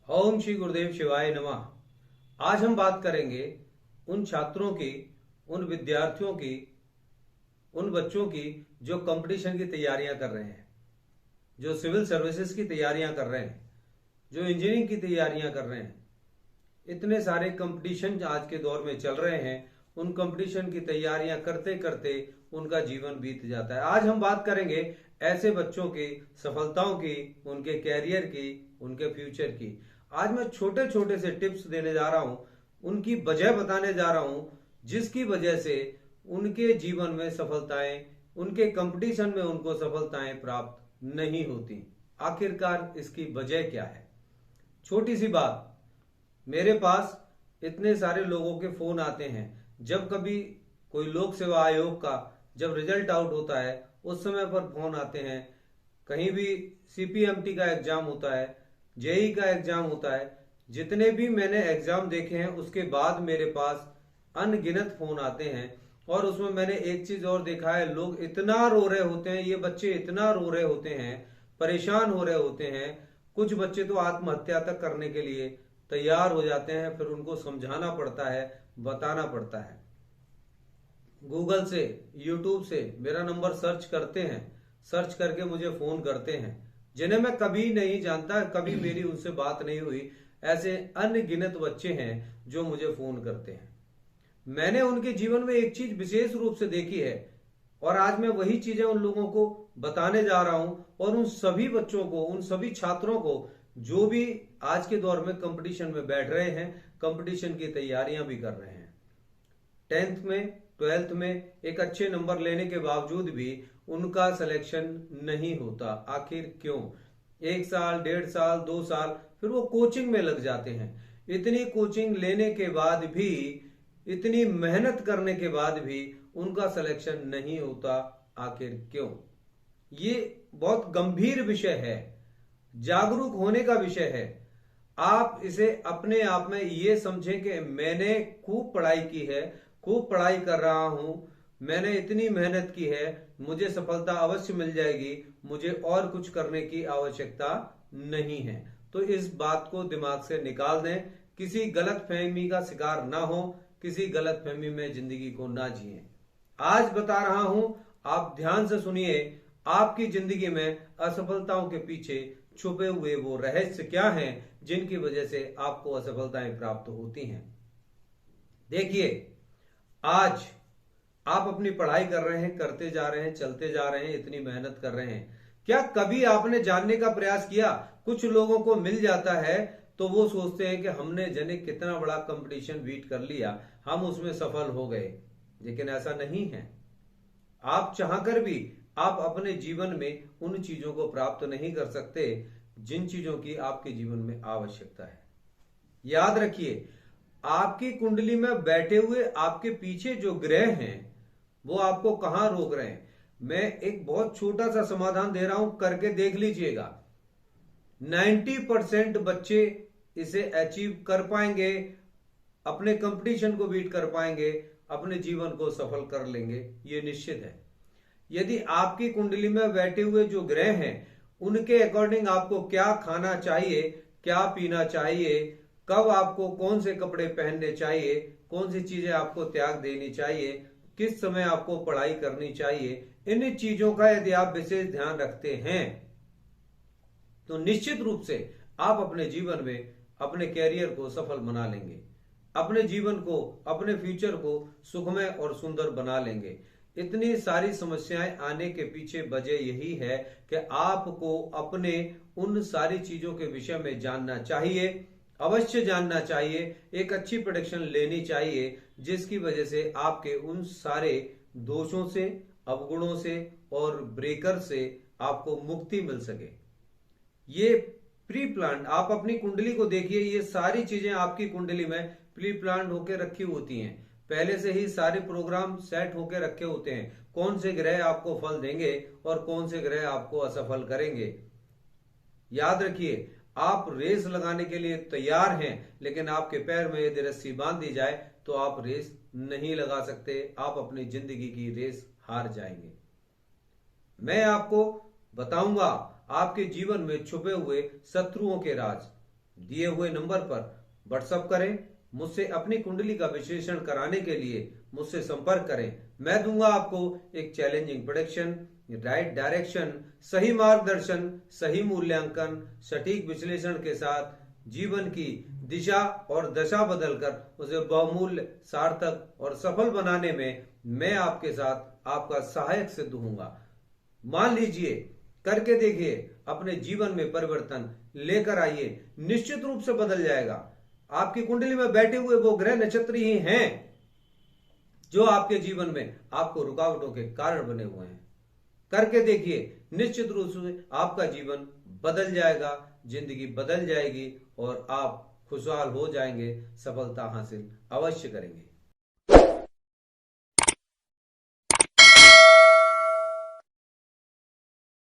ओम श्री गुरुदेव शिवाय नमः। आज हम बात करेंगे उन छात्रों की, उन विद्यार्थियों की, उन बच्चों की जो कंपटीशन की तैयारियां कर रहे हैं, जो सिविल सर्विसेज की तैयारियां कर रहे हैं, जो इंजीनियरिंग की तैयारियां कर रहे हैं। इतने सारे कंपटीशन आज के दौर में चल रहे हैं। उन कंपटीशन की तैयारियां करते करते उनका जीवन बीत जाता है। आज हम बात करेंगे ऐसे बच्चों की सफलताओं की, उनके कैरियर की, उनके फ्यूचर की। आज मैं छोटे छोटे से टिप्स देने जा रहा हूं, उनकी वजह बताने जा रहा हूं जिसकी वजह से उनके जीवन में सफलताएं, उनके कंपटीशन में उनको सफलताएं प्राप्त नहीं होती। आखिरकार इसकी वजह क्या है? छोटी सी बात, मेरे पास इतने सारे लोगों के फोन आते हैं। जब कभी कोई लोक सेवा आयोग का जब रिजल्ट आउट होता है उस समय पर फोन आते हैं। कहीं भी सीपीएमटी का एग्जाम होता है, जेई का एग्जाम होता है, जितने भी मैंने एग्जाम देखे हैं उसके बाद मेरे पास अनगिनत फोन आते हैं। और उसमें मैंने एक चीज और देखा है, लोग इतना रो रहे होते हैं, ये बच्चे इतना रो रहे होते हैं, परेशान हो रहे होते हैं। कुछ बच्चे तो आत्महत्या तक करने के लिए तैयार हो जाते हैं। फिर उनको समझाना पड़ता है, बताना पड़ता है। गूगल से, यूट्यूब से मेरा नंबर सर्च करते हैं, सर्च करके मुझे फोन करते हैं, जिन्हें मैं कभी नहीं जानता, कभी मेरी उनसे बात नहीं हुई। ऐसे अनगिनत बच्चे हैं जो मुझे फोन करते हैं। मैंने उनके जीवन में एक चीज विशेष रूप से देखी है और आज मैं वही चीजें उन लोगों को बताने जा रहा हूं। और उन सभी बच्चों को, उन सभी छात्रों को जो भी आज के दौर में कंपटीशन में बैठ रहे हैं, कंपटीशन की तैयारियां भी कर रहे हैं, 10th में, 12th में एक अच्छे नंबर लेने के बावजूद भी उनका सिलेक्शन नहीं होता। आखिर क्यों? 1 साल, 1.5 साल, 2 साल, फिर वो कोचिंग में लग जाते हैं। इतनी कोचिंग लेने के बाद भी, इतनी मेहनत करने के बाद भी उनका सिलेक्शन नहीं होता। आखिर क्यों? ये बहुत गंभीर विषय है, जागरूक होने का विषय है। आप इसे अपने आप में ये समझें कि मैंने खूब पढ़ाई की है, खूब पढ़ाई कर रहा हूं, मैंने इतनी मेहनत की है, मुझे सफलता अवश्य मिल जाएगी, मुझे और कुछ करने की आवश्यकता नहीं है। तो इस बात को दिमाग से निकाल दें, किसी गलत फहमी का शिकार ना हो, किसी गलत फहमी में जिंदगी को ना जिए। आज बता रहा हूं, आप ध्यान से सुनिए। आपकी जिंदगी में असफलताओं के पीछे छुपे हुए वो रहस्य क्या हैं जिनकी वजह से आपको असफलताएं प्राप्त होती हैं। देखिए, आज आप अपनी पढ़ाई कर रहे हैं, करते जा रहे हैं, चलते जा रहे हैं, इतनी मेहनत कर रहे हैं। क्या कभी आपने जानने का प्रयास किया? कुछ लोगों को मिल जाता है तो वो सोचते हैं कि हमने जने कितना बड़ा कंपटीशन बीट कर लिया, हम उसमें सफल हो गए। लेकिन ऐसा नहीं है। आप चाहकर भी आप अपने जीवन में उन चीजों को प्राप्त नहीं कर सकते जिन चीजों की आपके जीवन में आवश्यकता है। याद रखिए, आपकी कुंडली में बैठे हुए आपके पीछे जो ग्रह हैं वो आपको कहां रोक रहे हैं। मैं एक बहुत छोटा सा समाधान दे रहा हूं, करके देख लीजिएगा। 90% बच्चे इसे अचीव कर पाएंगे, अपने कंपटीशन को बीट कर पाएंगे, अपने जीवन को सफल कर लेंगे, ये निश्चित है। यदि आपकी कुंडली में बैठे हुए जो ग्रह हैं उनके अकॉर्डिंग आपको क्या खाना चाहिए, क्या पीना चाहिए, कब आपको कौन से कपड़े पहनने चाहिए, कौन सी चीजें आपको त्याग देनी चाहिए, किस समय आपको पढ़ाई करनी चाहिए, इन चीजों का यदि आप विशेष ध्यान रखते हैं तो निश्चित रूप से आप अपने जीवन में अपने कैरियर को सफल बना लेंगे, अपने जीवन को, अपने फ्यूचर को सुखमय और सुंदर बना लेंगे। इतनी सारी समस्याएं आने के पीछे वजह यही है कि आपको अपने उन सारी चीजों के विषय में जानना चाहिए, अवश्य जानना चाहिए, एक अच्छी प्रेडिक्शन लेनी चाहिए जिसकी वजह से आपके उन सारे दोषों से, अवगुणों से और ब्रेकर से आपको मुक्ति मिल सके। ये प्री प्लान, आप अपनी कुंडली को देखिए, ये सारी चीजें आपकी कुंडली में प्री प्लान होकर रखी होती हैं। पहले से ही सारे प्रोग्राम सेट होकर रखे होते हैं, कौन से ग्रह आपको फल देंगे और कौन से ग्रह आपको असफल करेंगे। याद रखिए, आप रेस लगाने के लिए तैयार हैं, लेकिन आपके पैर में यदि रस्सी बांध दी जाए तो आप रेस नहीं लगा सकते, आप अपनी जिंदगी की रेस हार जाएंगे। मैं आपको बताऊंगा आपके जीवन में छुपे हुए शत्रुओं के राज, दिए हुए नंबर पर व्हाट्सएप करें। मुझसे अपनी कुंडली का विश्लेषण कराने के लिए मुझसे संपर्क करें। मैं दूंगा आपको एक चैलेंजिंग प्रेडिक्शन, राइट डायरेक्शन, सही मार्गदर्शन, सही मूल्यांकन, सटीक विश्लेषण के साथ जीवन की दिशा और दशा बदलकर उसे बहुमूल्य, सार्थक और सफल बनाने में मैं आपके साथ आपका सहायक सिद्ध होऊंगा। मान लीजिए, करके देखिए, अपने जीवन में परिवर्तन लेकर आइए, निश्चित रूप से बदल जाएगा। आपकी कुंडली में बैठे हुए वो ग्रह नक्षत्र ही हैं जो आपके जीवन में आपको रुकावटों के कारण बने हुए हैं। करके देखिए, निश्चित रूप से आपका जीवन बदल जाएगा, जिंदगी बदल जाएगी और आप खुशहाल हो जाएंगे, सफलता हासिल अवश्य करेंगे।